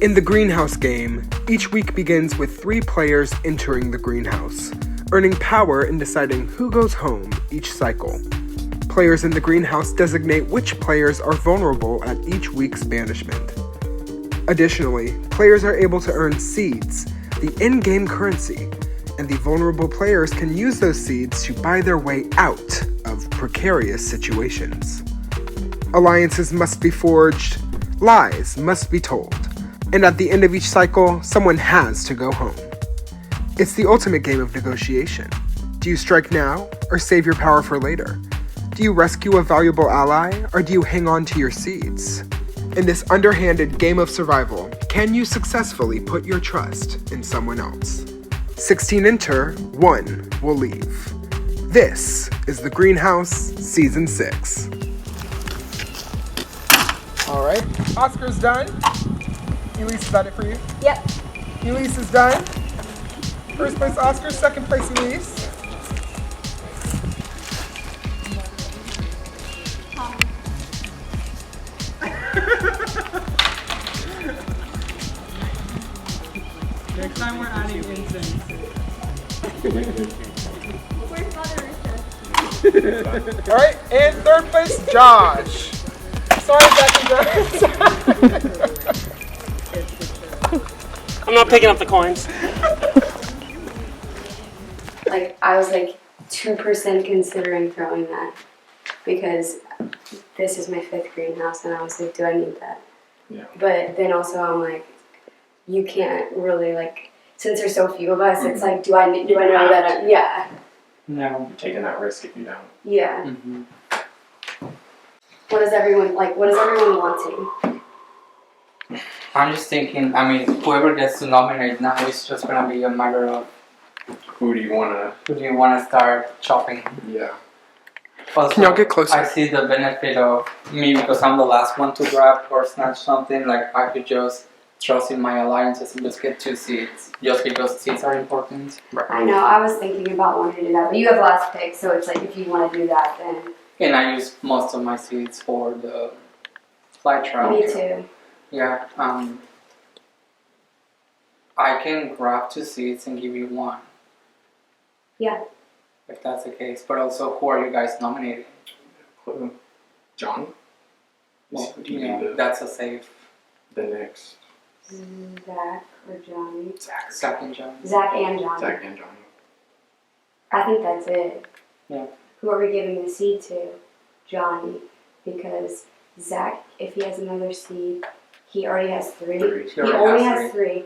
In the greenhouse game, each week begins with 3 players entering the greenhouse, earning power in deciding who goes home each cycle. Players in the greenhouse designate which players are vulnerable at each week's banishment. Additionally, players are able to earn seeds, the in-game currency, and the vulnerable players can use those seeds to buy their way out of precarious situations. Alliances must be forged, lies must be told, and at the end of each cycle, someone has to go home. It's the ultimate game of negotiation. Do you strike now, or save your power for later? Do you rescue a valuable ally, or do you hang on to your seeds? In this underhanded game of survival, can you successfully put your trust in someone else? 16 enter, 1 will leave. This is The Greenhouse Season 6. Alright, Oscar's done. Elise, is that it for you? Yep. Elise is done. First place Oscar, second place Elise. Next time we're adding incense. Where's Mother Rita? Alright, and third place Josh. Sorry, Zach and Josh. I'm not picking up the coins. Like, I was like 2% considering throwing that because this is my 5th greenhouse and I was like, do I need that? Yeah. But then also I'm like, you can't really like, since there's so few of us, it's like, do I know that yeah. No. You're taking that risk if you don't. Yeah. Mm-hmm. What is everyone wanting? I'm just thinking, I mean, whoever gets to nominate now, it's just gonna be a matter of Who do you want who do you want to start chopping. to? Yeah. Also, Can y'all get closer? I see the benefit of me because I'm the last one to grab or snatch something. Like, I could just trust in my alliances and just get 2 seeds, just because seeds are important. I know, I was thinking about wanting to do that, but you have last pick, so it's like, if you want to do that, then. And I use most of my seeds for the flight travel. Me too. Yeah, I can grab 2 seeds and give you 1. Yeah. If that's the case. But also, who are you guys nominating? Clue. John? Well, Do you yeah, need that's a safe. the next? Zach or Johnny? Zach and John. Zach and Johnny. Zach and Johnny. I think that's it. Yeah. Who are we giving the seed to? Johnny. Because Zach, if he has another seed, he already has 3. Three. He only has 3.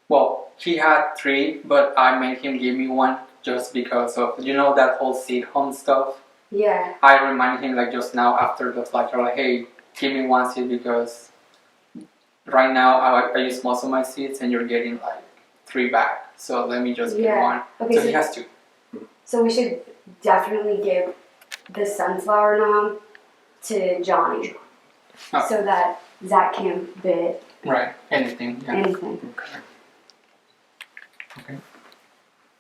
Well, he had 3, but I made him give me 1 just because of, you know, that whole seed hunt stuff. Yeah. I reminded him, like, just now after the flight, like, hey, give me 1 seed because right now I use most of my seeds and you're getting like 3 back. So let me just get 1. Okay, So he has 2. So we should definitely give the sunflower nom to Johnny. Oh. So that Zach can bid Right. Anything. Yeah. anything. Okay.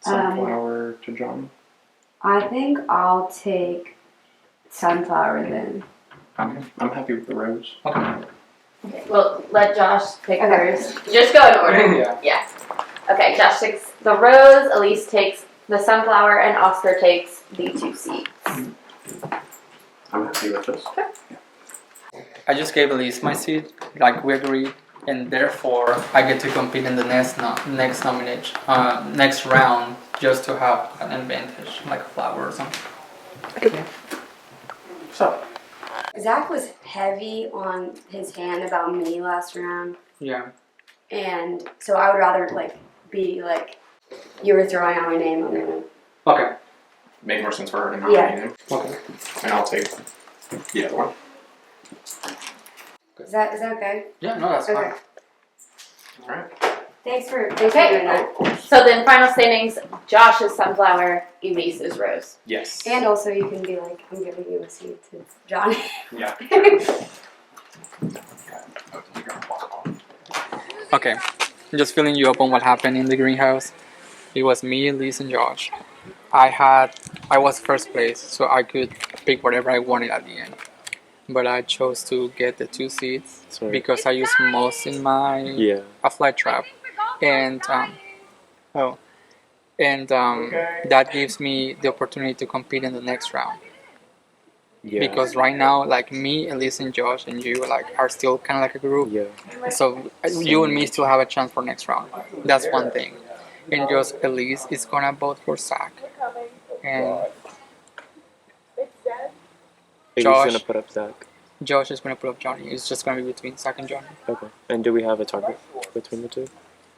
Sunflower to Johnny. I think I'll take sunflower then. I'm happy with the rose. Okay. Okay, well, let Josh pick Okay. hers. Just go in order. Yeah. Yeah. Okay, Josh takes the rose, Elise takes the sunflower, and Oscar takes the 2 seeds. I'm happy with this. I just gave Elise my seed, like we agreed, and therefore I get to compete in the next nomination, next round, just to have an advantage, like a flower or something. Okay. So, Zach was heavy on his hand about me last round, Yeah. and so I would rather like be like you were throwing out my name on the Okay. make more sense for her to Yeah. nominate him. Okay. And I'll take the other one. Is that okay? Yeah. No, that's Okay. fine. Alright. Thanks for Okay. doing Oh, that. of course. So then, final standings: Josh is sunflower, Elise is rose. Yes. And also you can be like, I'm giving you a seed to Johnny. Yeah. Okay. Just filling you up on what happened in the greenhouse. It was me, Liz, and Josh. I was first place, so I could pick whatever I wanted at the end. but I chose to get the 2 seeds Sorry. because I use most in my Yeah. a fly trap, and that gives me the opportunity to compete in the next round. Yeah. Because right now, like me, Elise, and Josh, and you, like are still kind of like a group. Yeah. So you and me still have a chance for next round. That's one thing. And just Elise is gonna vote for Zach, and Who's Josh. gonna put up Zach? Josh is gonna put up Johnny. It's just gonna be between Zach and Johnny. Okay. And do we have a target between the two?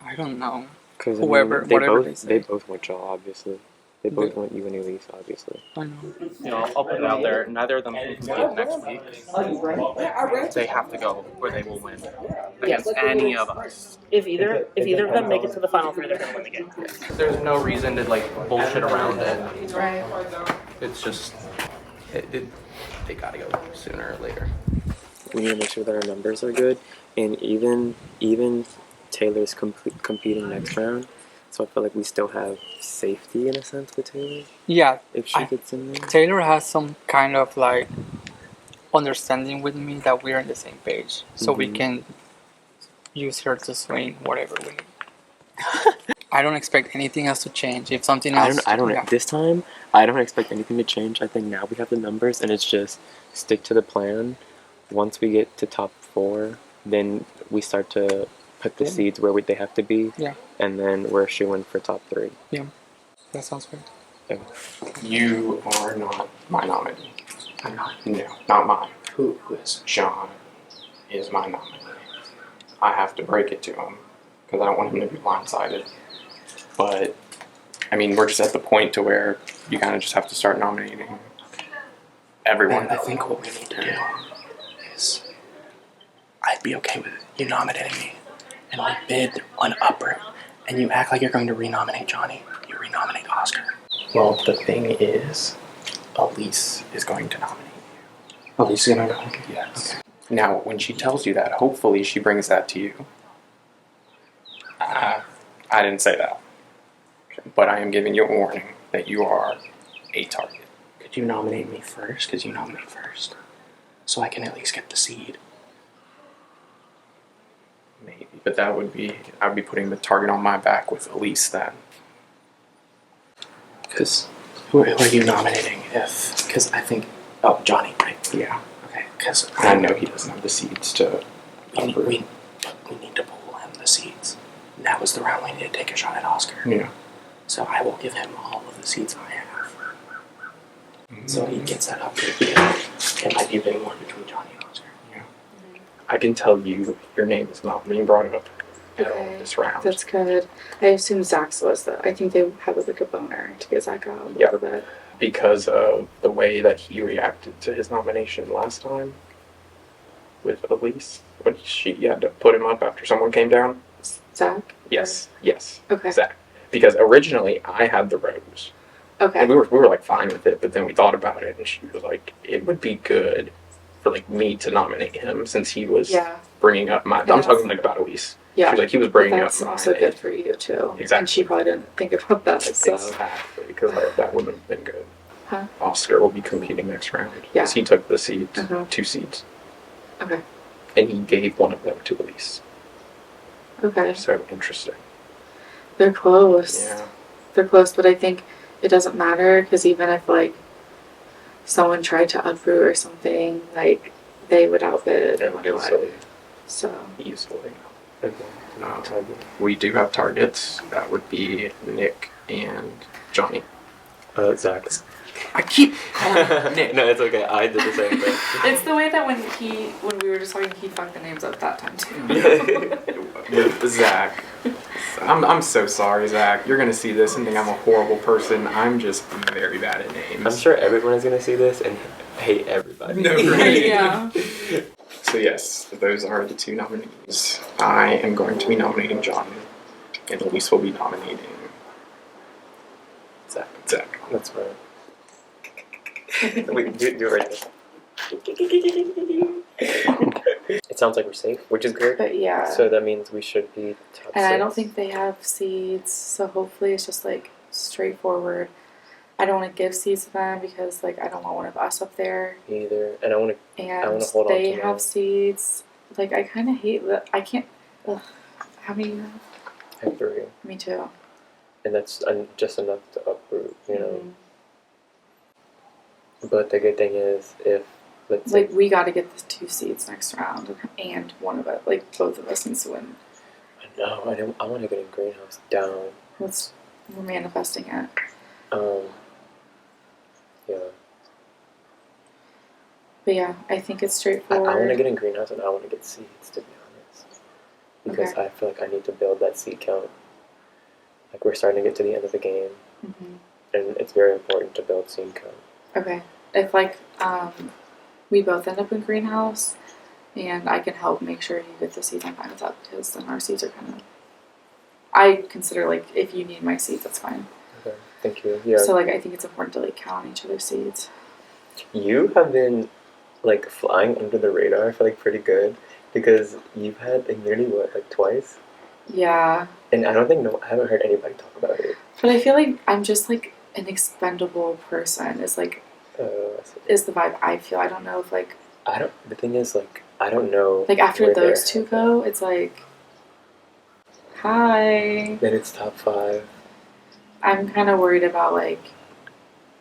I don't know. Because Whoever- they whatever both they say. both want y'all, obviously. They both want you and Elise, obviously. I know. You know, I'll put it out there. Neither of them can compete next week. They have to go where they will win against any of us. If either of them make it to the final 3, they're gonna win the game. There's no reason to like bullshit around it. Right. It's just they gotta go sooner or later. We need to make sure that our numbers are good, and even Taylor's competing next round. So I feel like we still have safety in a sense with Taylor Yeah, if she gets in there. Taylor has some kind of like understanding with me that we're on the same page, so we Mhm. can use her to swing whatever we need. I don't expect anything else to change. If something else, I don't. yeah. This time, I don't expect anything to change. I think now we have the numbers, and it's just stick to the plan. Once we get to top 4, then we start to put the seeds where they have to be. Yeah. And then we're shooing for top 3. That sounds good. You are not my nominee. I'm not. No, not mine. Who is? John is my nominee. I have to break it to him because I don't want him to be blindsided. But I mean, we're just at the point to where you kind of just have to start nominating everyone. I think what we need to do is, I'd be okay with you nominating me, and we bid an upper, and you act like you're going to renominate Johnny. You renominate Oscar. Well, the thing is, Elise is going to nominate you. Elise is going to go? Yes. Now, when she tells you that, hopefully she brings that to you. I didn't say that. But I am giving you a warning that you are a target. Could you nominate me first? Because you nominate first. So I can at least get the seed. Maybe. But that would be, I would be putting the target on my back with Elise then. Because who are you nominating if... Because I think... Oh, Johnny, right? Yeah. Okay, because... I know he doesn't have the seeds to... We need to pull him the seeds. That was the round we need to take a shot at Oscar. Yeah. So I will give him all of the seeds I have. So he gets that upgrade because it might be a bit more between Johnny and Oscar. I can tell you your name is not being brought up at all Okay. this round. That's good. I assume Zach's was though. I think they have like a boner to get Zach out a Yeah. little bit. Because of the way that he reacted to his nomination last time with Elise. When she had to put him up after someone came down. Zach? Yes. Okay. Zach. Because originally I had the rose. Okay. And we were like fine with it, but then we thought about it and she was like, it would be good for like me to nominate him since he was Yeah. bringing up my, I'm Yeah. talking like about Elise. Yeah. She was like, he was bringing That's up also mine. good for you too. Exactly. And she probably didn't think about that. So Exactly, because that wouldn't have been good. Huh? Oscar will be competing next round. Yeah. Because he took the seeds, Uh-huh. 2 seeds. Okay. And he gave one of them to Elise. Okay. So interesting. They're close. Yeah. They're close, but I think it doesn't matter because even if like someone tried to uproot or something, like they would outbid no matter what. Easily. So Easily. We do have targets. That would be Nick and Johnny. Zach. I keep calling Nick. No, it's okay. I did the same thing. it's the way that when we were just talking, he fucked the names up that time too. Zach. I'm so sorry, Zach. You're gonna see this and think I'm a horrible person. I'm just very bad at names. I'm sure everyone is gonna see this and hate everybody. No, right? Yeah. So yes, those are the 2 nominees. I am going to be nominating John, and Elise will be nominating Zach. Zach. That's right. Wait, do it right there. It sounds like we're safe, which is good. But yeah. So that means we should be top And 6. I don't think they have seeds, so hopefully it's just like straightforward. I don't want to give seeds to them because like I don't want one of us up there. Me either. And I want to. And wanna hold on they to have mine. seeds. Like I kind of hate that. I can't. Ugh. How many? I have 3, Me too. and that's just enough to uproot. You know. Mhm. But the good thing is, if let's Like say, we got to get the 2 seeds next round, and one of us, like both of us, needs to win. no, I want to get a greenhouse down. We're manifesting it. Yeah. But yeah, I think it's I straightforward. want to get in greenhouse and I want to get seeds, to be honest, because I feel like I need to build that seed count. Like we're starting to get to the end of the game, Mhm. and it's very important to build seed count. Okay. If like we both end up in greenhouse, and I can help make sure you get the seeds, I'm fine with that because then our seeds are kind of. I consider like if you need my seeds, that's fine. Okay, thank you. Yeah, So like I think it's important to like count each other's seeds. you have been like flying under the radar. I feel like pretty good because you've had immunity like twice, Yeah, and I haven't heard anybody talk about it. but I feel like I'm just like an expendable person. Is like I see. is the vibe I feel. I don't know if like The thing is, like, I don't know. like after where those they're 2 go, it's like, hi. Then it's top 5. I'm kind of worried about like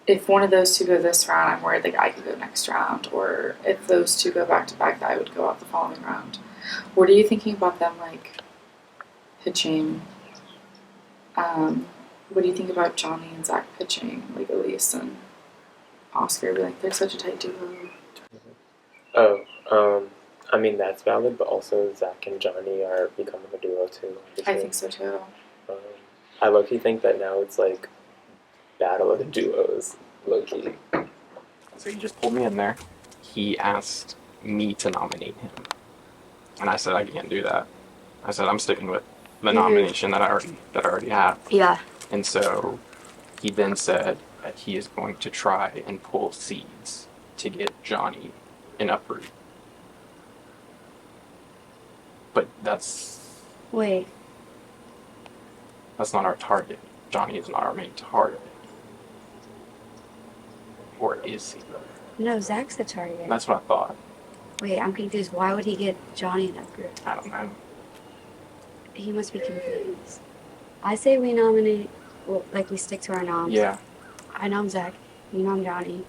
if one of those 2 go this round, I'm worried like I could go next round, or if those 2 go back to back, that I would go out the following round. What are you thinking about them like pitching? What do you think about Johnny and Zach pitching, like Elise and Oscar? Be like they're such a tight duo. Oh, I mean that's valid, but also Zach and Johnny are becoming a duo too. I think so too. I low-key think that now it's like battle of the duos, low-key. So he just pulled me in there. He asked me to nominate him, and I said I can't do that. I said I'm sticking with the nomination that I already have. Yeah. And so he then said that he is going to try and pull seeds to get Johnny an uproot. But that's Wait. not our target. Johnny is not our main target. Or is he? No, Zach's the target. That's what I thought. Wait, I'm confused. Why would he get Johnny an upgrade? I don't know. He must be confused. I say we nominate, well, like we stick to our noms. Yeah. I nom Zach. You nom Johnny.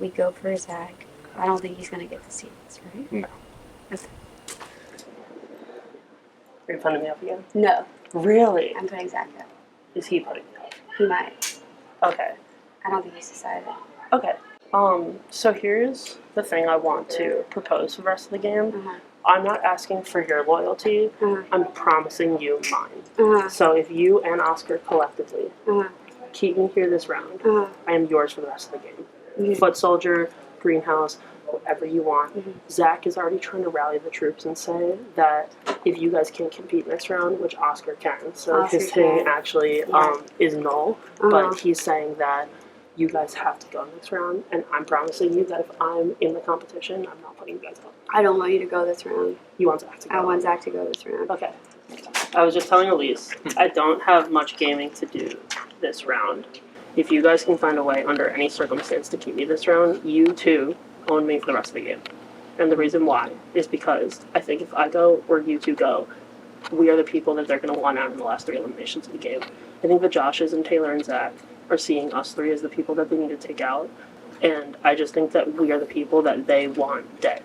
We go for Zach. I don't think he's gonna get the seats, right? No. Okay. Are you putting me up again? No, Really? I'm putting Zach up. Is he putting me up? He might. Okay. I don't think he's decided. Okay. So here's the thing I want to propose for the rest of the game. Uh-huh. I'm not asking for your loyalty. Uh-huh. I'm promising you mine. Uh-huh. So if you and Oscar collectively Uh-huh. keep me here this round, Uh-huh. I am yours for the rest of the game. Mhm. Foot soldier, greenhouse, whatever you want. Mhm. Zach is already trying to rally the troops and say that if you guys can't compete next round, which Oscar can, so Oscar his thing can. actually Yeah. is null, Uh-huh. but he's saying that you guys have to go next round, and I'm promising you that if I'm in the competition, I'm not putting you guys up. I don't want you to go this round. You want Zach to go. I want Zach to go this round. Okay. I was just telling Elise, I don't have much gaming to do this round. If you guys can find a way under any circumstance to keep me this round, you too own me for the rest of the game. And the reason why is because I think if I go or you two go, we are the people that they're going to want out in the last 3 eliminations of the game. I think the Joshes and Taylor and Zach are seeing us 3 as the people that they need to take out. And I just think that we are the people that they want dead.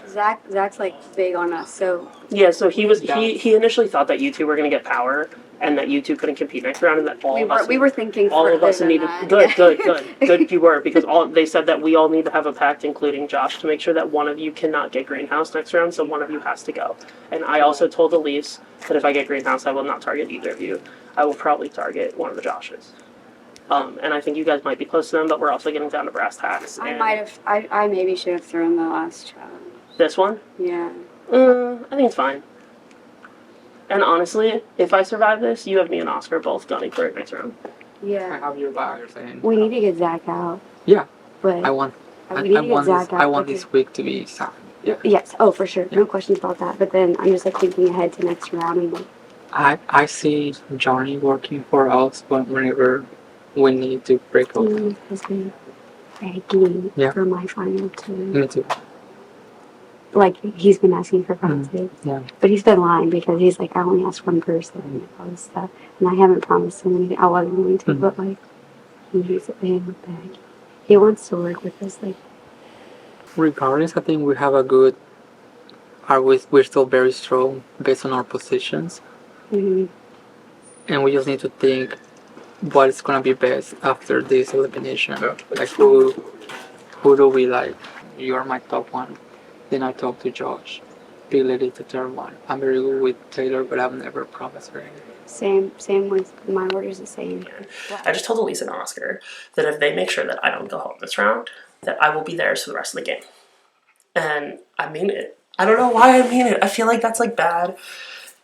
Zach's like big on us, so Yeah, so he initially thought that you two were going to get power and that you two couldn't compete next round and that we were thinking all of further us than needed that. good you were, because they said that we all need to have a pact, including Josh, to make sure that one of you cannot get greenhouse next round, so one of you has to go. And I also told Elise that if I get greenhouse, I will not target either of you. I will probably target one of the Joshes. And I think you guys might be close to them, but we're also getting down to brass tacks. I and might have. I maybe should have thrown the last challenge. This one? Yeah. I think it's fine. And honestly, if I survive this, you have me and Oscar both gunning for it next round. I Yeah. have your back, you're saying. We need to get Zach out. Yeah. But I want. we I need to get want this. Zach out. I want because- this week to be Zach. Yeah. Yes. Oh, for sure. No questions about that. But then I'm just like thinking ahead to next round and like. I see Johnny working for us, but whenever we need to break up. He has been begging Yeah. for my final two. Me too. Like, he's been asking for final two. Yeah. But he's been lying because he's like, I only asked one person and all this stuff. And I haven't promised him anything. I wasn't going to, but like, he's been begging. He wants to work with us. Like, Regardless, I think we have a good. We're still very strong based on our positions, mhm. and we just need to think what is gonna be best after this elimination. Like who do we like? You're my top one. Then I talk to Josh. Billy is the third one. I'm very good with Taylor, but I've never promised her anything. Same with my order's the same. I just told Elise and Oscar that if they make sure that I don't go home this round, that I will be theirs for the rest of the game. And I mean it. I don't know why I mean it. I feel like that's like bad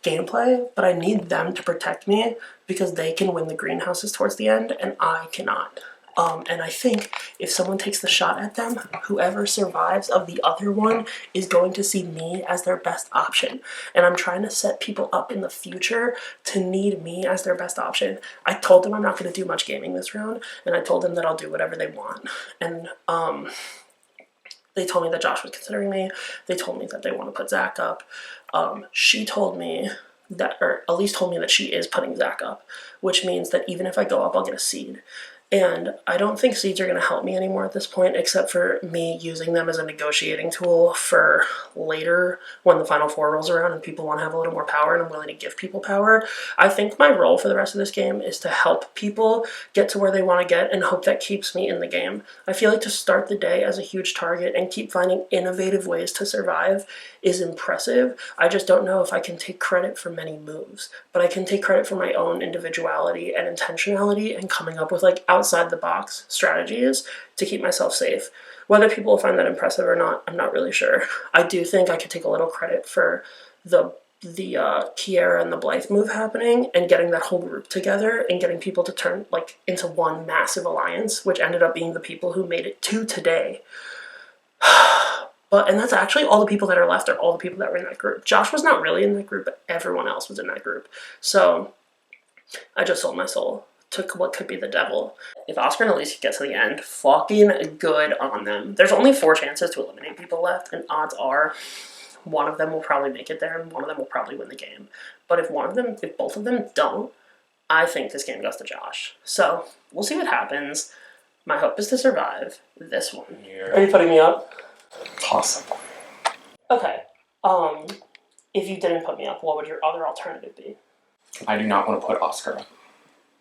gameplay, but I need them to protect me because they can win the greenhouses towards the end and I cannot. And I think if someone takes the shot at them, whoever survives of the other one is going to see me as their best option. And I'm trying to set people up in the future to need me as their best option. I told them I'm not going to do much gaming this round, and I told them that I'll do whatever they want. And they told me that Josh was considering me. They told me that they want to put Zach up. She told me that, or Elise told me that she is putting Zach up, which means that even if I go up, I'll get a seed. And I don't think seeds are going to help me anymore at this point, except for me using them as a negotiating tool for later when the Final Four rolls around and people want to have a little more power and I'm willing to give people power. I think my role for the rest of this game is to help people get to where they want to get and hope that keeps me in the game. I feel like to start the day as a huge target and keep finding innovative ways to survive is impressive. I just don't know if I can take credit for many moves, but I can take credit for my own individuality and intentionality and coming up with like outside the box strategies to keep myself safe. Whether people will find that impressive or not, I'm not really sure. I do think I could take a little credit for the Kiera and the Blythe move happening and getting that whole group together and getting people to turn like into one massive alliance, which ended up being the people who made it to today. And that's actually all the people that are left are all the people that were in that group. Josh was not really in that group, but everyone else was in that group. So I just sold my soul to what could be the devil. If Oscar and Elise get to the end, fucking good on them. There's only 4 chances to eliminate people left, and odds are one of them will probably make it there and one of them will probably win the game. But if both of them don't, I think this game goes to Josh. So we'll see what happens. My hope is to survive this one. Are you putting me up? Possible. Okay. If you didn't put me up, what would your other alternative be? I do not want to put Oscar up.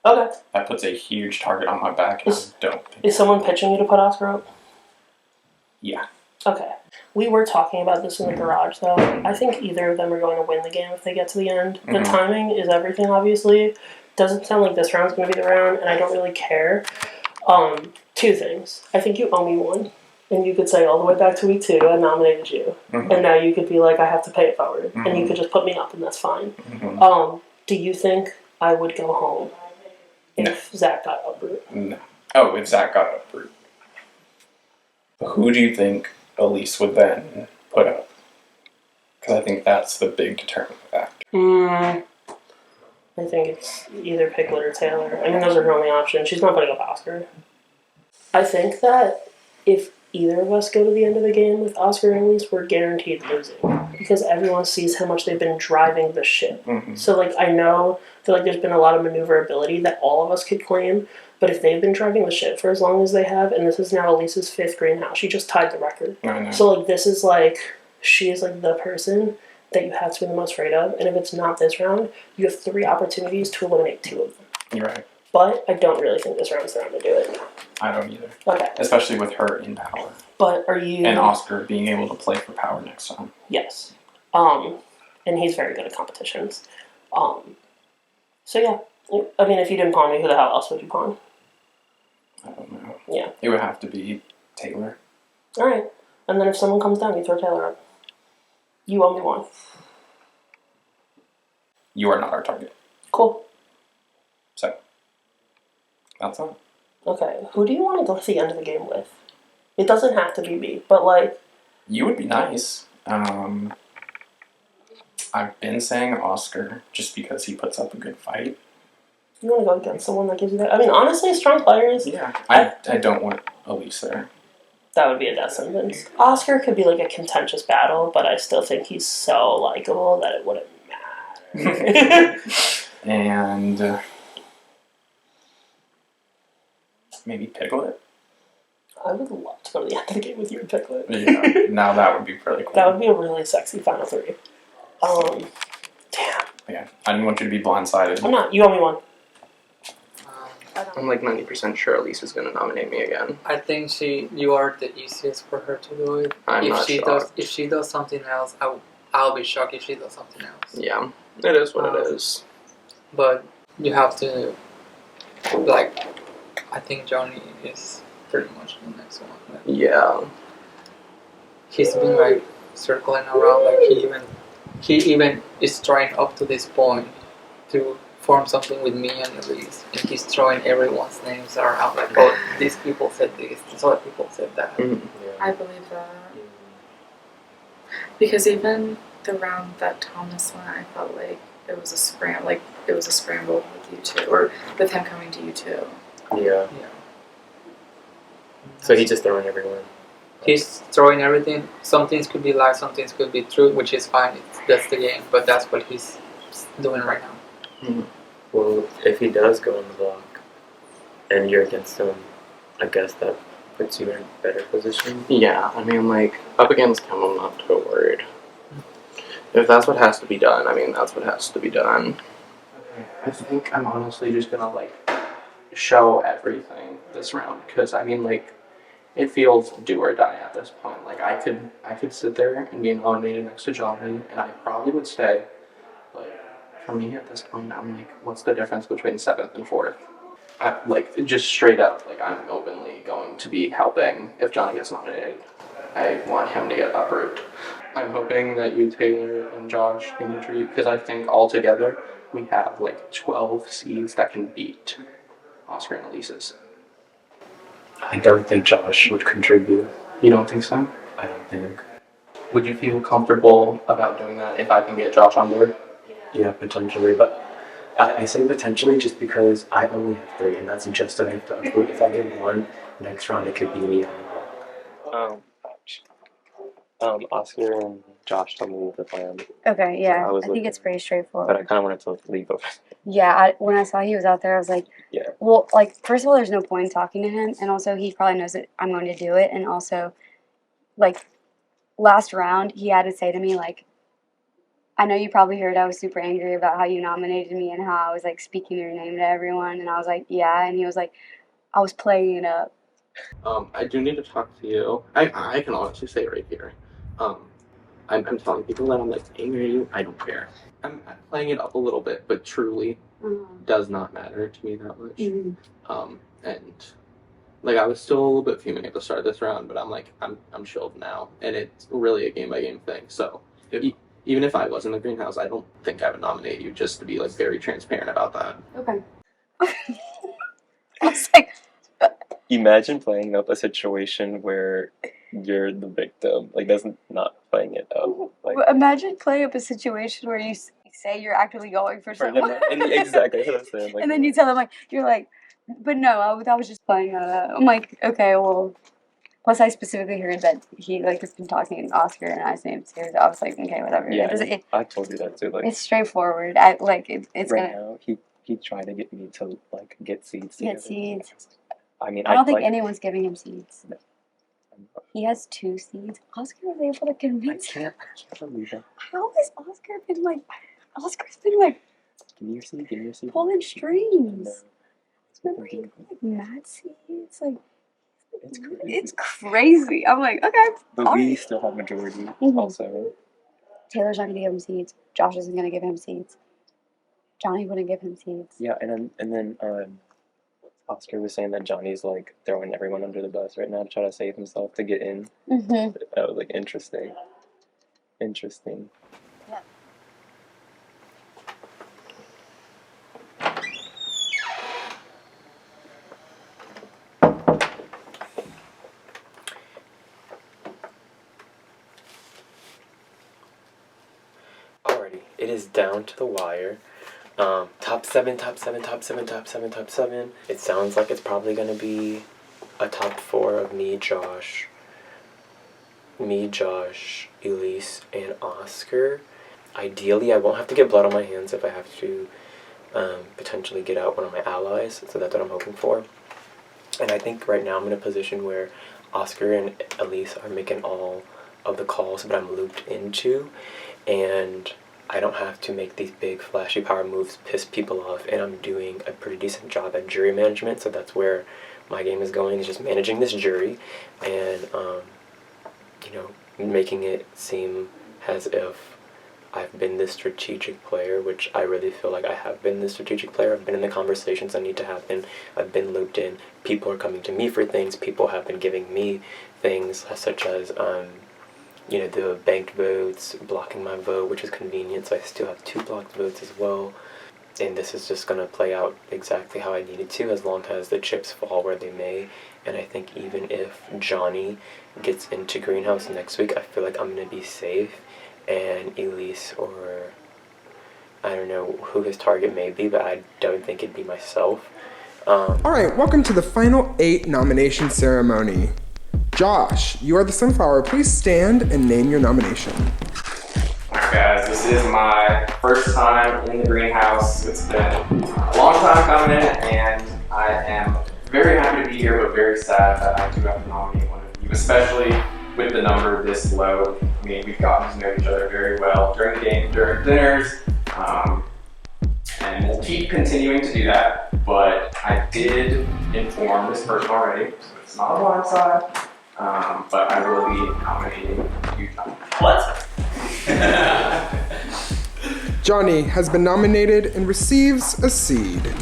Okay. That puts a huge target on my back, and I don't think. Is someone pitching you to put Oscar up? Yeah. Okay. We were talking about this in the garage, though. I think either of them are going to win the game if they get to the end. The timing is everything, obviously. Doesn't sound like this round's going to be the round, and I don't really care. 2 things. I think you owe me one. And you could say all the way back to week 2, I nominated you. And now you could be like, I have to pay it forward. And you could just put me up, and that's fine. Do you think I would go home if Zach got uproot? No. Oh, if Zach got uproot. Who do you think Elise would then put up? Because I think that's the big determining factor. I think it's either Piglet or Taylor. I mean, those are her only options. She's not putting up Oscar. I think that if either of us go to the end of the game with Oscar and Elise, we're guaranteed losing. Because everyone sees how much they've been driving the ship. So, like, I feel like there's been a lot of maneuverability that all of us could claim. But if they've been driving the ship for as long as they have, and this is now Elise's 5th greenhouse, she just tied the record. I know. So, like, this is like, she is like the person that you have to be the most afraid of. And if it's not this round, you have 3 opportunities to eliminate 2 of them. You're right. But I don't really think this round's the round to do it. I don't either. Okay. Especially with her in power. But are you... And Oscar being able to play for power next time. Yes. And he's very good at competitions. So yeah. I mean, if you didn't pawn me, who the hell else would you pawn? I don't know. Yeah. It would have to be Taylor. Alright. And then if someone comes down, you throw Taylor up. You owe me one. You are not our target. Cool. So, that's all. Okay. Who do you want to go to the end of the game with? It doesn't have to be me, but like... You would be nice. I've been saying Oscar just because he puts up a good fight. You want to go against someone that gives you that? I mean, honestly, strong players. Yeah. I don't want Elise there. That would be a death sentence. Oscar could be like a contentious battle, but I still think he's so likable that it wouldn't matter. And maybe Piglet. I would love to go to the end of the game with you and Piglet. Yeah. Now that would be pretty cool. That would be a really sexy final three. Damn. Yeah. I didn't want you to be blindsided. I'm not. You owe me one. I'm like 90% sure Elise is gonna nominate me again. I think you are the easiest for her to do it. I'm if not she shocked. if she does something else, I'll be shocked if she does something else. Yeah, it is what it is. But you have to, like, I think Johnny is pretty much the next one. Like, Yeah. he's been like circling around, like he even is trying up to this point to form something with me and Elise, and he's throwing everyone's names around, like, oh, these people said this, these other people said that. Mm-hmm. I believe that. Because even the round that Thomas won, I felt like it was a scramble. Like it was a scramble with you two, or with him coming to you two. Yeah. Yeah. So he's just throwing everyone. He's throwing everything. Some things could be lies, some things could be true, which is fine. That's the game, but that's what he's doing right now. Mm-hmm. Well, if he does go on the block, and you're against him, I guess that puts you in a better position. Yeah, I mean, like, up against him, I'm not too worried. If that's what has to be done, I mean, that's what has to be done. I think I'm honestly just gonna like show everything this round because I mean like it feels do or die at this point. Like I could sit there and be nominated next to Johnny and I probably would stay, but for me at this point I'm like, what's the difference between 7th and 4th? Like just straight up, like I'm openly going to be helping if Johnny gets nominated. I want him to get uprooted. I'm hoping that you, Taylor, and Josh can contribute because I think altogether we have like 12 seeds that can beat Oscar and Elise's. I don't think Josh would contribute. You don't think so? I don't think. Would you feel comfortable about doing that if I can get Josh on board? Yeah, potentially, but I say potentially just because I only have 3, and that's just enough to upload. If I get 1, next round it could be me. Oscar and Josh told me the plan, Okay, yeah. I was I think looking, it's pretty but I straightforward. kind of wanted to leave over. Yeah, when I saw he was out there, I was like, Yeah. well, like, first of all, there's no point in talking to him, and also he probably knows that I'm going to do it, and also, like, last round, he had to say to me, like, I know you probably heard I was super angry about how you nominated me and how I was, like, speaking your name to everyone, and I was like, yeah, and he was like, I was playing it up. I do need to talk to you. I can honestly say right here. I'm telling people that I'm like angry at you. I don't care. I'm playing it up a little bit, but truly does not matter to me that much. Mm-hmm. And like I was still a little bit fuming at the start of this round, but I'm like I'm chilled now, and it's really a game by game thing. So even if I was in the greenhouse, I don't think I would nominate you just to be like very transparent about that. Okay. I was like, Imagine playing up a situation where you're the victim. Like, that's not playing it up. Like, imagine playing up a situation where you say you're actively going for someone. and exactly what I'm saying. Like, And then you tell them, like, you're like, but no, I was just playing on that. I'm like, okay, well. Plus, I specifically heard that he, like, has been talking to Oscar and I named too. So I was like, okay, whatever. yeah, It I told you that too. Like, it's straightforward. It's right gonna now, he tried to get me to like get seeds. get together. seeds. I mean, I don't think like, anyone's giving him seeds. No. He has 2 seeds. Oscar was able to I convince him. can't believe that. How has Oscar's been like Give me your seed. Give me your seed. pulling strings? No. Remember he put like mad seeds? Like It's crazy. it's crazy. I'm like, okay. But all we right. still have majority Mhm. also. Taylor's not gonna give him seeds. Josh isn't gonna give him seeds. Johnny wouldn't give him seeds. Yeah, and then Oscar was saying that Johnny's like throwing everyone under the bus right now to try to save himself to get in. Mm-hmm. That was like interesting. Interesting. Yeah. Alrighty, it is down to the wire. top 7. It sounds like it's probably going to be a top 4 of me, Josh, Elise, and Oscar. Ideally, I won't have to get blood on my hands if I have to potentially get out one of my allies, so that's what I'm hoping for. And I think right now I'm in a position where Oscar and Elise are making all of the calls that I'm looped into, and I don't have to make these big flashy power moves piss people off, and I'm doing a pretty decent job at jury management, so that's where my game is going, is just managing this jury and making it seem as if I've been this strategic player, which I really feel like I have been this strategic player. I've been in the conversations that need to happen. I've been looped in. People are coming to me for things. People have been giving me things such as, the banked votes, blocking my vote, which is convenient. So I still have 2 blocked votes as well. And this is just going to play out exactly how I need it to, as long as the chips fall where they may. And I think even if Johnny gets into Greenhouse next week, I feel like I'm going to be safe. And Elise, or I don't know who his target may be, but I don't think it'd be myself. Alright, welcome to the final 8 nomination ceremony. Josh, you are the Sunflower. Please stand and name your nomination. Alright guys, this is my first time in the greenhouse. It's been a long time coming, and I am very happy to be here, but very sad that I do have to nominate one of you, especially with the number this low. I mean, we've gotten to know each other very well during the game, during dinners, and we'll keep continuing to do that, but I did inform this person already, so it's not a blind side, but I will be nominating you. What? Johnny has been nominated and receives a seed.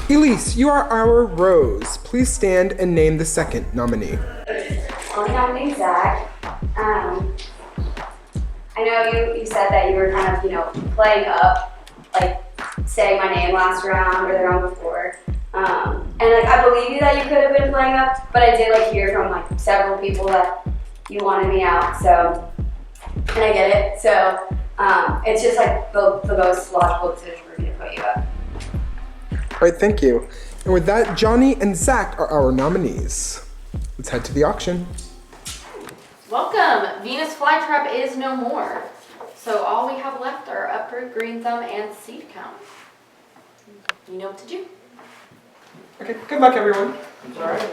Elise, you are our Rose. Please stand and name the second nominee. I'll nominate Zach. I know you said that you were kind of, playing up, like saying my name last round or the round before. And I believe you that you could have been playing up, but I did hear from several people that you wanted me out, so, and I get it. So it's just the most logical decision for me to put you up. Alright, thank you. And with that, Johnny and Zach are our nominees. Let's head to the auction. Welcome! Venus Flytrap is no more. So all we have left are Uproot, Green Thumb, and Seed Count. You know what to do. Okay, good luck everyone. Alright.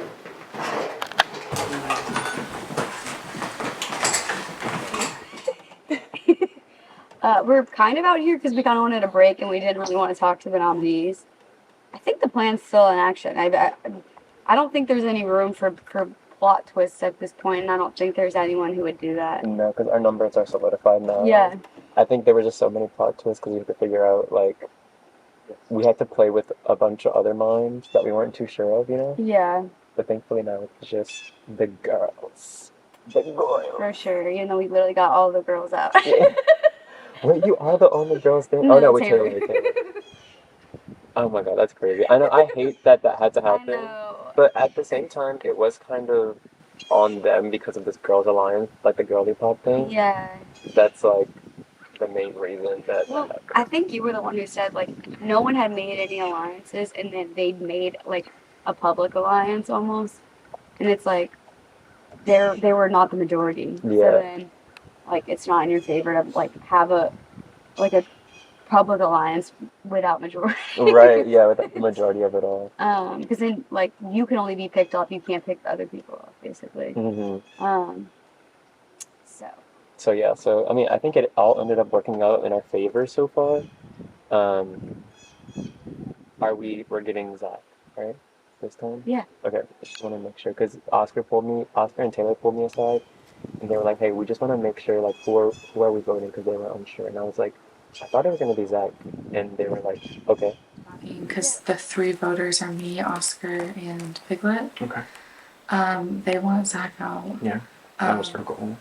We're kind of out here because we kind of wanted a break and we didn't really want to talk to the nominees. I think the plan's still in action. I don't think there's any room for plot twists at this point, and I don't think there's anyone who would do that. No, because our numbers are solidified now. Yeah. I think there were just so many plot twists because we had to figure out, we had to play with a bunch of other minds that we weren't too sure of, Yeah, But thankfully now it's just the girls. The girls. for sure. Even though we literally got all the girls out. Wait, you are the only girls there? No, Oh no, wait, Taylor. Taylor. Oh my god, that's crazy. I know, I hate that had to I happen. know. But at the same time, it was kind of on them because of this girls' alliance, the girly pop thing. Yeah. That's the main reason that Well, happened. I think you were the one who said no one had made any alliances, and then they'd made a public alliance almost, and it's they were not the majority. Yeah. So then it's not in your favor to have a public alliance without majority. Right, yeah, with the majority of it all. Because then you can only be picked off, you can't pick the other people off, basically. Mm-hmm. So So I mean, I think it all ended up working out in our favor so far. We're getting Zach, right? This time? Yeah. Okay, I just want to make sure, because Oscar and Taylor pulled me aside, and they were like, hey, we just want to make sure, who are we voting, because they were unsure, and I was like, I thought it was going to be Zach, and they were like, okay. Because the 3 voters are me, Oscar, and Piglet. Okay. They want Zach out. Yeah. That was their goal.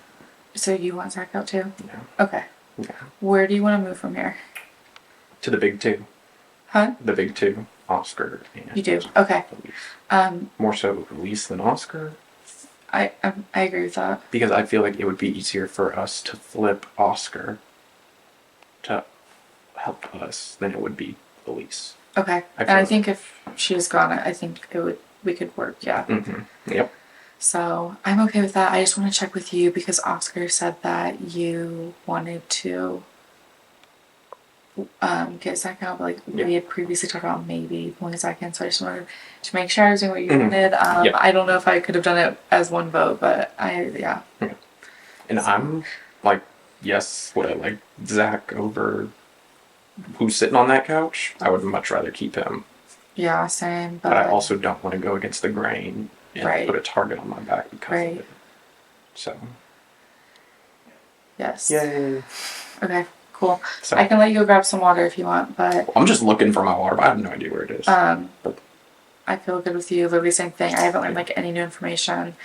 So you want Zach out too? Yeah. Okay. Yeah. Where do you want to move from here? To the big 2. Huh? The big 2. Oscar and You do? Okay. Elise. More so Elise than Oscar. I agree with that. Because I feel like it would be easier for us to flip Oscar to help us than it would be Elise. Okay. I And I feel- think if she's gone, I think we could work. Yeah. Yep. So I'm okay with that. I just want to check with you because Oscar said that you wanted to get Zach out, but like we had previously talked about maybe pulling Zach in. So I just wanted to make sure I was doing what you wanted. I don't know if I could have done it as one vote, but yeah. And I'm like, yes, would I like Zach over who's sitting on that couch? I would much rather keep him. Yeah, same. But I also don't want to go against the grain and Right. put a target on my back because of it. So. Yes. Yay. Okay, cool. So, I can let you go grab some water if you want, but I'm just looking for my water, but I have no idea where it is. I feel good with you. Literally same thing. I haven't learned like any new information.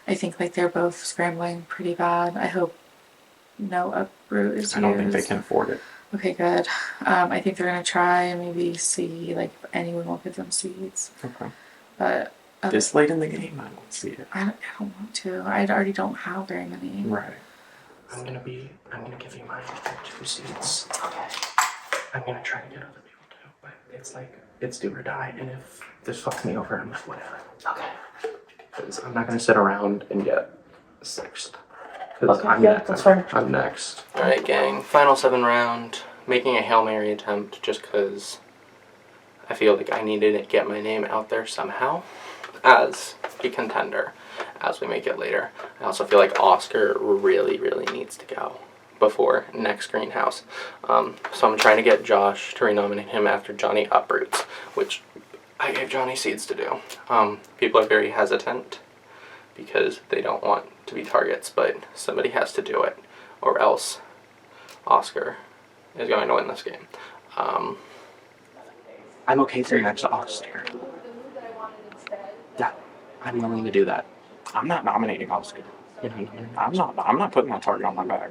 I think like they're both scrambling pretty bad. I hope no uproot is used. I don't think they can afford it. Okay, good. I think they're gonna try and maybe see like if anyone will give them seeds. Okay. But This late in the game, I don't see it. I don't want to. I already don't have very many. Right. I'm gonna give you my 2 seats. Okay. I'm gonna try to get other people too, but it's like, it's do or die, and if this fucks me over, I'm like, whatever. Okay. Because I'm not gonna sit around and get 6th. Because that's fine. I'm next. Alright, gang. Final 7 round. Making a Hail Mary attempt just because I feel like I needed to get my name out there somehow as a contender as we make it later. I also feel like Oscar really, really needs to go before next greenhouse. So I'm trying to get Josh to renominate him after Johnny uproots, which I gave Johnny seeds to do. People are very hesitant because they don't want to be targets, but somebody has to do it, or else Oscar is going to win this game. I'm okay sitting next to Oscar. Yeah, I'm willing to do that. I'm not nominating Oscar. I'm not putting that target on my back.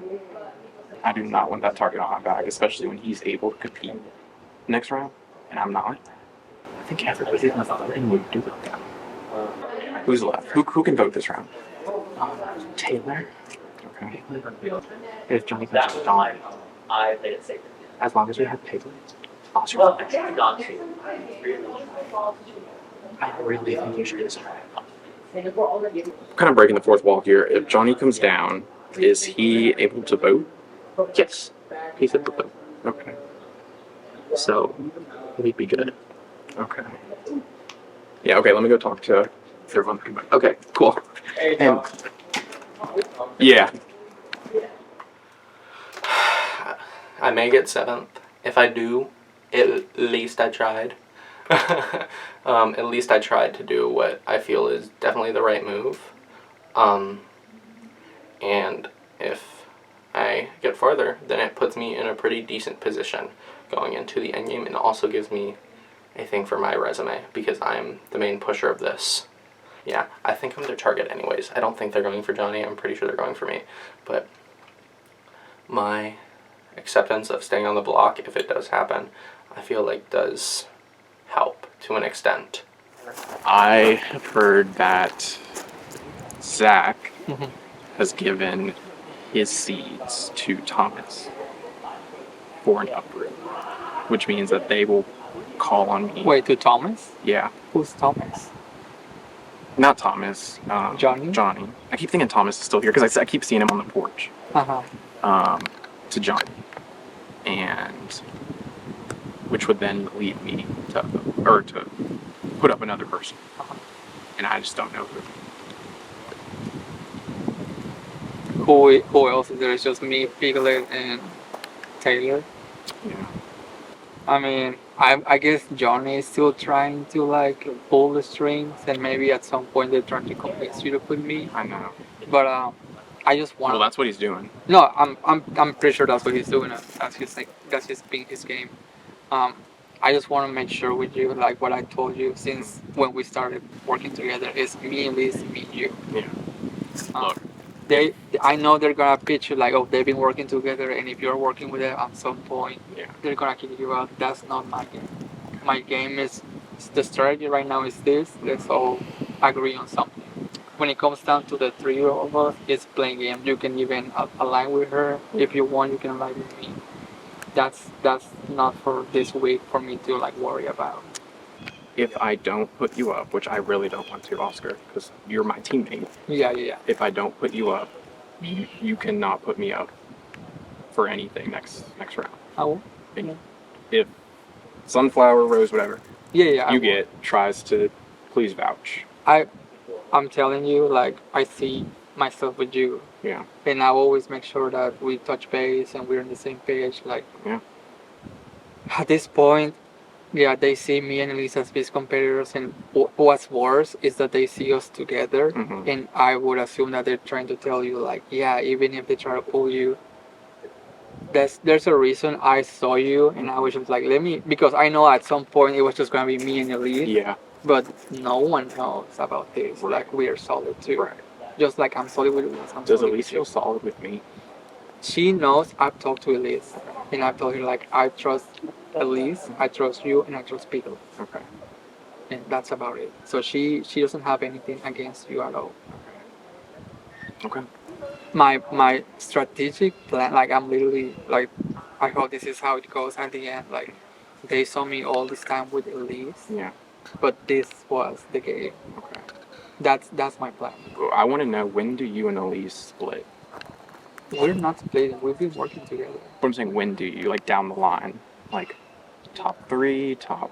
I do not want that target on my back, especially when he's able to compete next round, and I'm not. I think everybody in the voting would do it. Who's left? Who can vote this round? Taylor. Okay. If Johnny comes to John, I played it safe. as long as we have Taylor. Oscar. Well, I think Don too. I really think you should do this. Kind of breaking the fourth wall here. If Johnny comes down, is he able to vote? Yes, he's at the vote. Okay. So, we'd be good. Okay. Yeah, okay, let me go talk to everyone. Okay, cool. And, yeah. I may get 7th. If I do, at least I tried. At least I tried to do what I feel is definitely the right move. And if I get farther, then it puts me in a pretty decent position going into the endgame, and also gives me a thing for my resume because I'm the main pusher of this. Yeah, I think I'm their target anyways. I don't think they're going for Johnny. I'm pretty sure they're going for me. But my acceptance of staying on the block, if it does happen, I feel like does help to an extent. I have heard that Zach has given his seeds to Thomas for an uproot, which means that they will call on me. Wait, to Thomas? Yeah. Who's Thomas? Not Thomas. Johnny? Johnny. I keep thinking Thomas is still here because I keep seeing him on the porch. To Johnny. And which would then lead me to put up another person. And I just don't know who. Who else is there? It's just me, Piglet, and Taylor. Yeah. I mean, I guess Johnny is still trying to like pull the strings, and maybe at some point they're trying to convince you to put me. I know. But I just want. Well, that's what he's doing. No, I'm pretty sure that's what he's doing. That's his game. I just want to make sure with you, like what I told you since when we started working together, is me and Liz, me and you. Yeah. Look. I know they're gonna pitch you like, oh, they've been working together, and if you're working with them at some point, they're gonna kick you out. That's not my game. My game is the strategy right now is this. Let's all agree on something. When it comes down to the 3 of us, it's playing game. You can even align with her if you want. You can align with me. that's not for this week for me to like worry about. If I don't put you up, which I really don't want to, Oscar, because you're my teammate. Yeah. If I don't put you up, you cannot put me up for anything next round. Oh. If Sunflower, Rose, whatever Yeah. you get tries to please vouch. I'm telling you, like, I see myself with you. Yeah. And I always make sure that we touch base and we're on the same page. Like, yeah. At this point, yeah, they see me and Elise as best competitors, and what's worse is that they see us together. Mm-hmm. And I would assume that they're trying to tell you, like, yeah, even if they try to pull you, there's a reason I saw you, and I was just like, because I know at some point it was just gonna be me and Elise. Yeah. But no one knows about this. Like, we are solid too. Right. Just like I'm solid with Elise. Does Elise feel solid with me? She knows I've talked to Elise, and I've told her, like, I trust Elise, I trust you, and I trust Peter. Okay. And that's about it. So she doesn't have anything against you at all. Okay. My strategic plan, like, I'm literally like, I hope this is how it goes at the end. Like, they saw me all this time with Elise. Yeah. But this was the game. Okay. That's my plan. I want to know, when do you and Elise split? We're not splitting. We've been working together. What I'm saying, when do you, like, down the line, like top 3, top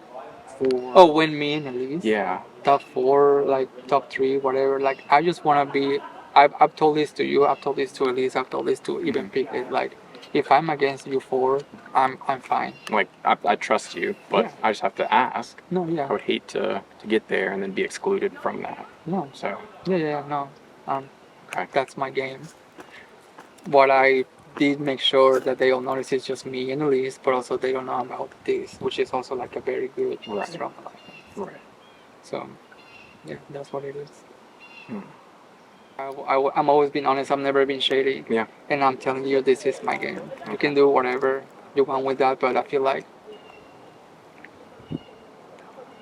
4? Oh, when me and Elise? Yeah. Top 4, like top 3, whatever. Like, I just want to be. I've told this to you. I've told this to Elise. I've told this to even Pickett. Like, if I'm against you 4, I'm fine. Like, I trust you, but Yeah. I just have to ask. No, yeah. I would hate to get there and then be excluded from that. No. So. Yeah, no. Okay. That's my game. What I did make sure that they all notice is just me and Elise, but also they don't know about this, which is also like a very good strong line. Right. So, yeah, that's what it is. Hmm. I'm always been honest. I've never been shady. Yeah. And I'm telling you, this is my game. You can do whatever you want with that, but I feel like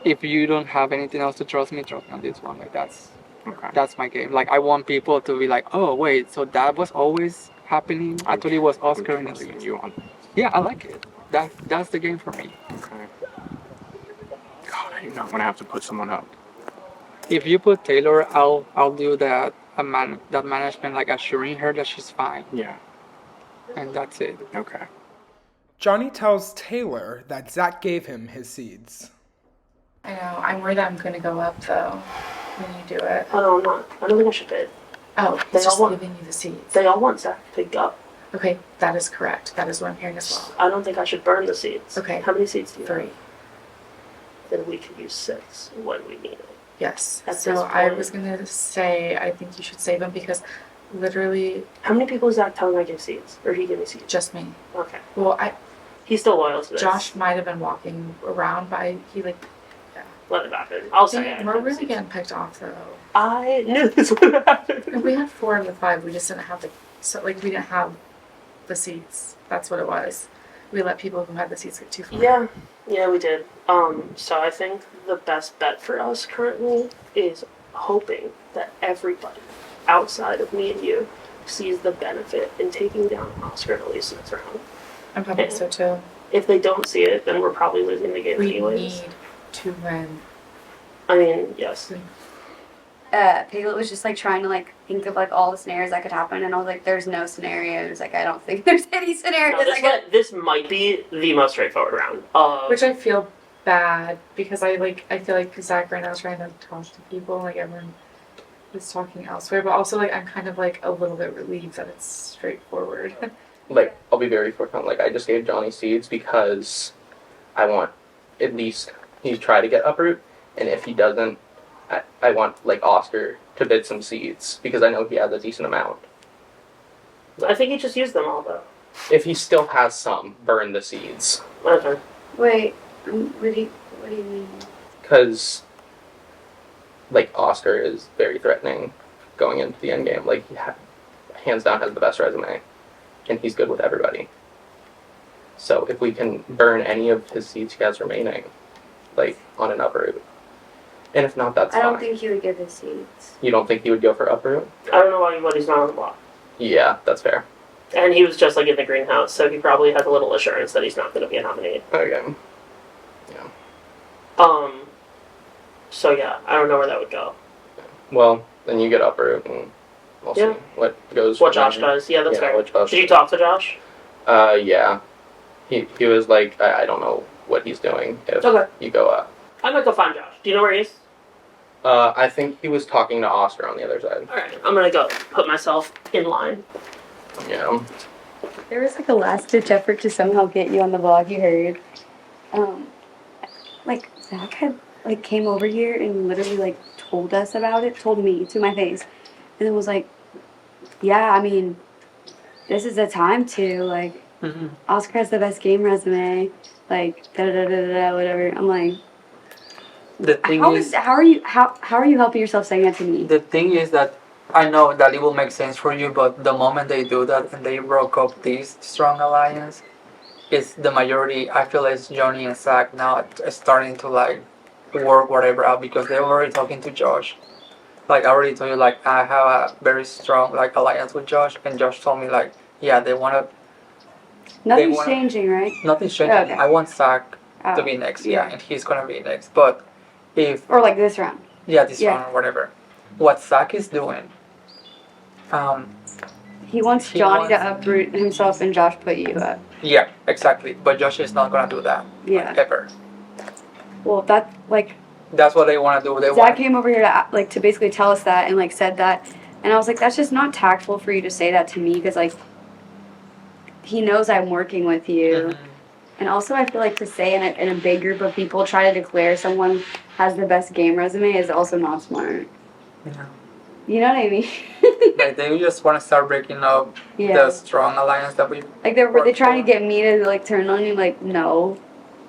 if you don't have anything else to trust me on this one. Like, that's my game. Like, I want people to be like, oh wait, so that was always happening. I thought it was Oscar and Elise. You on? Yeah, I like it. That's the game for me. Okay. God, I do not want to have to put someone up. If you put Taylor, I'll do that. That management, like, assuring her that she's fine. Yeah. And that's it. Okay. Johnny tells Taylor that Zach gave him his seeds. I know. I'm worried that I'm going to go up, though, when you do it. Oh, no, I'm not. I don't think I should bid. Oh, They it's just all want- giving you the seeds. They all want Zach to pick up. Okay, that is correct. That is what I'm hearing as well. I don't think I should burn the seeds. Okay. How many seeds do you 3. have? Then we could use 6 when we need it. Yes. At So this I point- was going to say, I think you should save them because literally How many people is Zach telling I give seeds? Or he give me seeds? just me. Okay. Well, He's still loyal to this. Josh might have been walking around by, Let it happen. I'll say it. we're really getting picked off, though. I knew this would happen. And we had 4 of the 5. We just didn't have we didn't have the seats. That's what it was. We let people who had the seats get too far. Yeah, we did. So I think the best bet for us currently is hoping that everybody outside of me and you sees the benefit in taking down Oscar and Elise next round. I'm hoping so too. If they don't see it, then we're probably losing the game We anyways. need to win. I mean, yes. Piglet was just like trying to like think of like all the scenarios that could happen, and I was like, "There's no scenarios. Like, I don't think there's any scenarios." No, this might be the most straightforward round. Which I feel bad because I feel like Zach right now is trying to talk to people, like everyone is talking elsewhere, but also like I'm kind of like a little bit relieved that it's straightforward. Like, I'll be very forthcoming. Like, I just gave Johnny seeds because I want at least he to try to get uproot, and if he doesn't, I want, like, Oscar to bid some seeds because I know he has a decent amount. I think he just used them all though. If he still has some, burn the seeds. Okay. Wait, what do you mean? Because, like, Oscar is very threatening going into the end game. Like, he hands down has the best resume, and he's good with everybody. So if we can burn any of his seeds he has remaining, like, on an uproot, and if not, that's I don't fine. think he would give his seeds. You don't think he would go for uproot? I don't know why he's not on the block. Yeah, that's fair. And he was just like in the greenhouse, so he probably has a little assurance that he's not going to be a nominee. Okay. So yeah, I don't know where that would go. Well, then you get uproot and we'll Yeah. see what goes. What from Josh there. does, yeah, that's fair. What Josh Did you talk to Josh? Yeah. He was like, I don't know what he's doing if Okay. you go up. I might go find Josh. Do you know where he is? I think he was talking to Oscar on the other side. Alright, I'm gonna go put myself in line. Yeah. There was like a last ditch effort to somehow get you on the vlog. You heard, like Zach had like came over here and literally like told us about it, told me to my face, and it was like, yeah, I mean, this is the time to like. Oscar has the best game resume, like da da da da da whatever. I'm like, The thing how is, are you helping yourself saying that to me? the thing is that I know that it will make sense for you, but the moment they do that and they broke up this strong alliance, it's the majority. I feel it's Johnny and Zach now starting to like work whatever out because they're already talking to Josh. Like I already told you, like I have a very strong like alliance with Josh, and Josh told me like, yeah, they wanna. Nothing's changing, right? Nothing's changing. Okay. I want Zach to Oh, be next, yeah. and he's gonna be next. But if Or like this round. this Yeah. round or whatever, what Zach is doing, He wants He Johnny to wants- uproot himself and Josh put you up. yeah, exactly. But Josh is not gonna do that Yeah. ever. Well, that like That's what they want to do. They Zach want. came over here to basically tell us that and like said that, and I was like, that's just not tactful for you to say that to me because like he knows I'm working with you, Mhm. and also I feel like to say in a big group of people try to declare someone has the best game resume is also not smart. Yeah. You know what I mean? Like they just want to start breaking up Yeah. the strong alliance that we. Like they're trying to get me to like turn on you. Like no,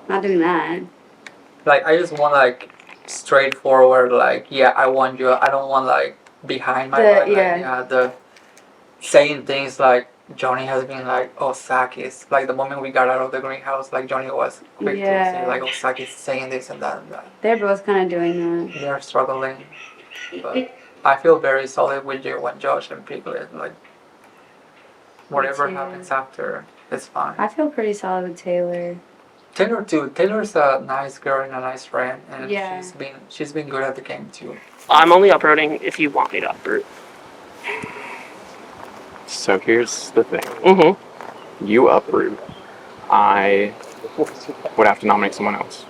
not doing that. Like I just want like straightforward. Like yeah, I want you. I don't want like behind my back. Like, yeah. the saying things like Johnny has been like, oh Zach is like the moment we got out of the greenhouse, like Johnny was quick to say like, oh Zach is saying this and that and that. They're both kind of doing that. They're struggling, but I feel very solid with you when Josh and Piglet like. Whatever too. happens after, it's fine. I feel pretty solid with Taylor. Taylor too. Taylor's a nice girl and a nice friend, and Yeah. she's been good at the game too. I'm only uprooting if you want me to uproot. So here's the thing. Mm-hmm. You uproot. I would have to nominate someone else.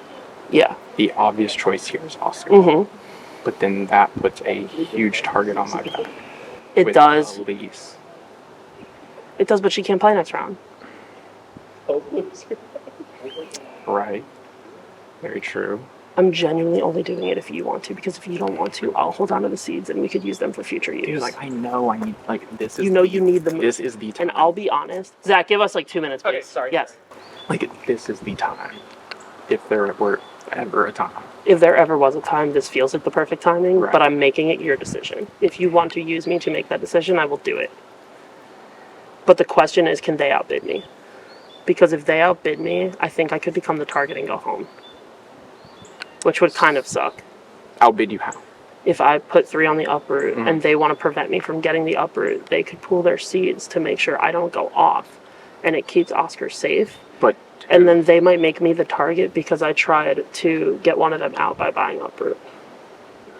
Yeah. The obvious choice here is Oscar. Mm-hmm. But then that puts a huge target on my back. It with does. Elise. It does, but she can't play next round. Right. Very true. I'm genuinely only doing it if you want to, because if you don't want to, I'll hold on to the seeds and we could use them for future use. Dude, like I know I need this is you know you need them. this is the time. And I'll be honest. Zach, give us like 2 minutes, please. Okay, sorry. Yes. Like this is the time. If there were ever a time. If there ever was a time, this feels like the perfect timing, Right. but I'm making it your decision. If you want to use me to make that decision, I will do it. But the question is, can they outbid me? Because if they outbid me, I think I could become the target and go home. Which would kind of suck. Outbid you how? If I put 3 on the uproot Mhm. and they want to prevent me from getting the uproot, they could pool their seeds to make sure I don't go off. And it keeps Oscar safe. But And then they might make me the target because I tried to get one of them out by buying uproot.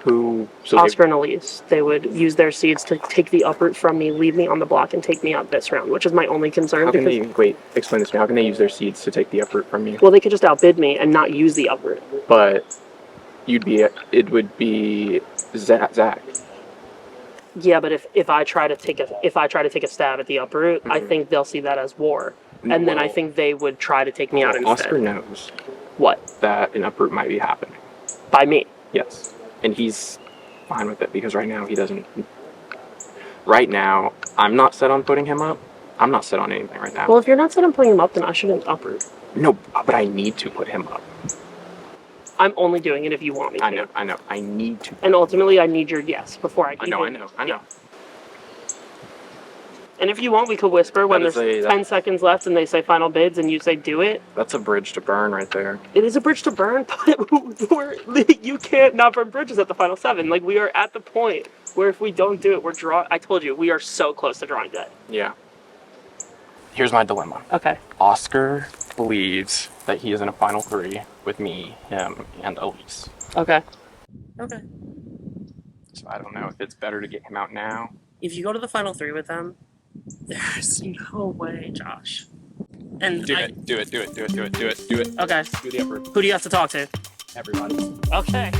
who so Oscar and Elise. They would use their seeds to take the uproot from me, leave me on the block, and take me out this round, which is my only concern. how can Because, they wait, explain this to me. How can they use their seeds to take the uproot from you? well, they could just outbid me and not use the uproot. But it would be Zach. Yeah, but if I try to take a stab at the uproot, I Mhm. think they'll see that as war, and then I Well, think they would try to take me out instead. Oscar knows What? that an uproot might be happening. By me. Yes. And he's fine with it because right now he doesn't. Right now, I'm not set on putting him up. I'm not set on anything right now. Well, if you're not set on putting him up, then I shouldn't uproot. No, but I need to put him up. I'm only doing it if you want me to. I know. I need to. And ultimately, I need your yes before I I can. know. Yeah. And if you want, we could whisper when That there's is 10 seconds left and they say final bids and you say do it. That's a bridge to burn right there. It is a bridge to burn, but you can't not burn bridges at the final 7. Like, we are at the point where if we don't do it, we're drawing. I told you, we are so close to drawing dead. Yeah. Here's my dilemma. Okay. Oscar believes that he is in a final three with me, him, and Elise. Okay. Okay. So I don't know if it's better to get him out now. If you go to the final three with them, there's no way, Josh. And Do it. Do it. Okay. Do the uproot. Who do you have to talk to? Everybody. Okay.